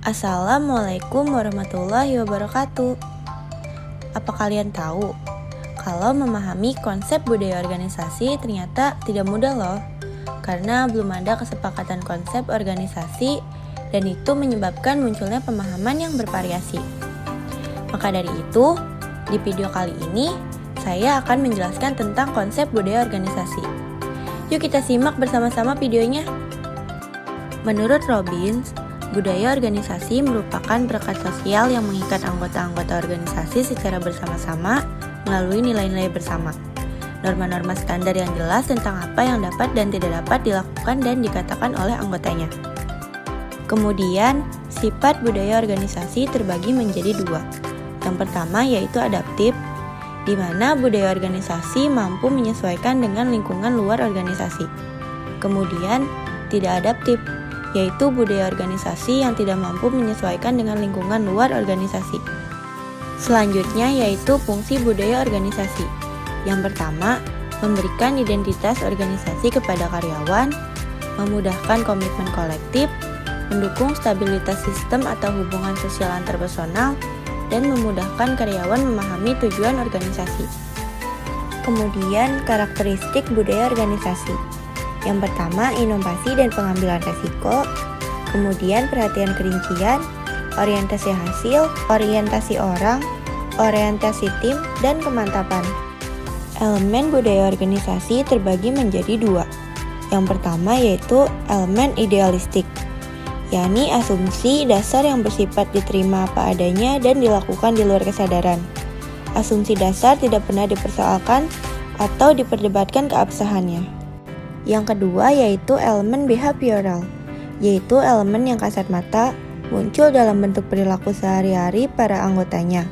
Assalamualaikum warahmatullahi wabarakatuh. Apa kalian tahu kalau memahami konsep budaya organisasi ternyata tidak mudah loh, karena belum ada kesepakatan konsep organisasi dan itu menyebabkan munculnya pemahaman yang bervariasi. Maka dari itu, di video kali ini saya akan menjelaskan tentang konsep budaya organisasi. Yuk kita simak bersama-sama videonya. Menurut Robbins, budaya organisasi merupakan perekat sosial yang mengikat anggota-anggota organisasi secara bersama-sama melalui nilai-nilai bersama. Norma-norma standar yang jelas tentang apa yang dapat dan tidak dapat dilakukan dan dikatakan oleh anggotanya. Kemudian, sifat budaya organisasi terbagi menjadi dua. Yang pertama yaitu adaptif, di mana budaya organisasi mampu menyesuaikan dengan lingkungan luar organisasi. Kemudian, tidak adaptif, yaitu budaya organisasi yang tidak mampu menyesuaikan dengan lingkungan luar organisasi. Selanjutnya yaitu fungsi budaya organisasi. Yang pertama, memberikan identitas organisasi kepada karyawan, memudahkan komitmen kolektif, mendukung stabilitas sistem atau hubungan sosial antarpersonal, dan memudahkan karyawan memahami tujuan organisasi. Kemudian, karakteristik budaya organisasi. Yang pertama, inovasi dan pengambilan resiko, kemudian perhatian kerincian, orientasi hasil, orientasi orang, orientasi tim, dan kemantapan. Elemen budaya organisasi terbagi menjadi dua. Yang pertama yaitu elemen idealistik, yakni asumsi dasar yang bersifat diterima apa adanya dan dilakukan di luar kesadaran. Asumsi dasar tidak pernah dipersoalkan atau diperdebatkan keabsahannya. Yang kedua yaitu elemen behavioral, yaitu elemen yang kasat mata, muncul dalam bentuk perilaku sehari-hari para anggotanya,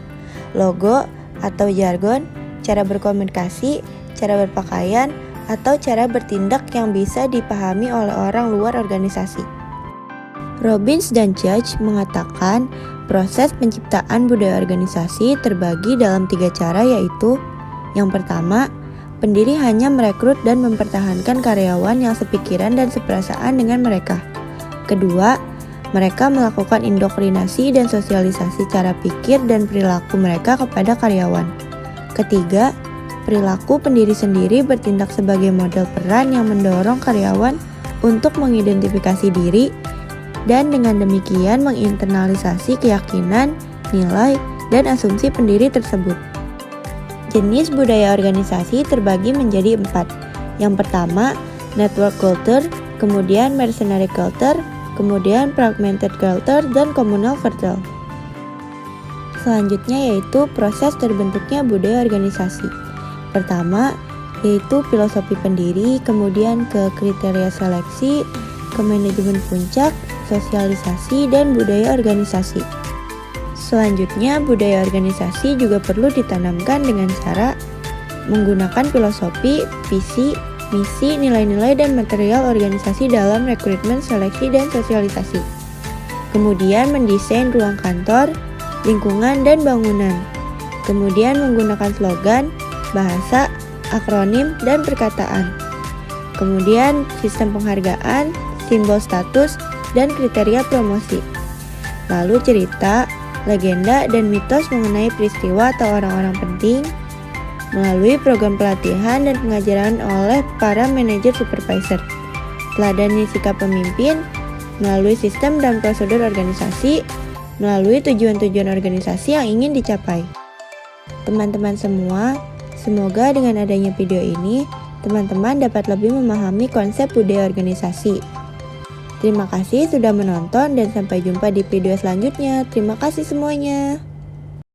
logo atau jargon, cara berkomunikasi, cara berpakaian, atau cara bertindak yang bisa dipahami oleh orang luar organisasi. Robbins dan Judge mengatakan proses penciptaan budaya organisasi terbagi dalam 3 cara, yaitu yang pertama, pendiri hanya merekrut dan mempertahankan karyawan yang sepikiran dan seperasaan dengan mereka. Kedua, mereka melakukan indoktrinasi dan sosialisasi cara pikir dan perilaku mereka kepada karyawan. Ketiga, perilaku pendiri sendiri bertindak sebagai model peran yang mendorong karyawan untuk mengidentifikasi diri dan dengan demikian menginternalisasi keyakinan, nilai, dan asumsi pendiri tersebut. Jenis budaya organisasi terbagi menjadi 4. Yang pertama, network culture, kemudian mercenary culture, kemudian fragmented culture, dan communal culture. Selanjutnya yaitu proses terbentuknya budaya organisasi. Pertama, yaitu filosofi pendiri, kemudian ke kriteria seleksi, ke manajemen puncak, sosialisasi, dan budaya organisasi. Selanjutnya, budaya organisasi juga perlu ditanamkan dengan cara menggunakan filosofi, visi, misi, nilai-nilai, dan material organisasi dalam rekrutmen, seleksi, dan sosialisasi. Kemudian mendesain ruang kantor, lingkungan, dan bangunan. Kemudian menggunakan slogan, bahasa, akronim, dan perkataan. Kemudian sistem penghargaan, simbol status, dan kriteria promosi. Lalu cerita, legenda, dan mitos mengenai peristiwa atau orang-orang penting melalui program pelatihan dan pengajaran oleh para manajer supervisor. Teladani sikap pemimpin melalui sistem dan prosedur organisasi, melalui tujuan-tujuan organisasi yang ingin dicapai. Teman-teman semua, semoga dengan adanya video ini, teman-teman dapat lebih memahami konsep budaya organisasi. Terima kasih sudah menonton dan sampai jumpa di video selanjutnya. Terima kasih semuanya.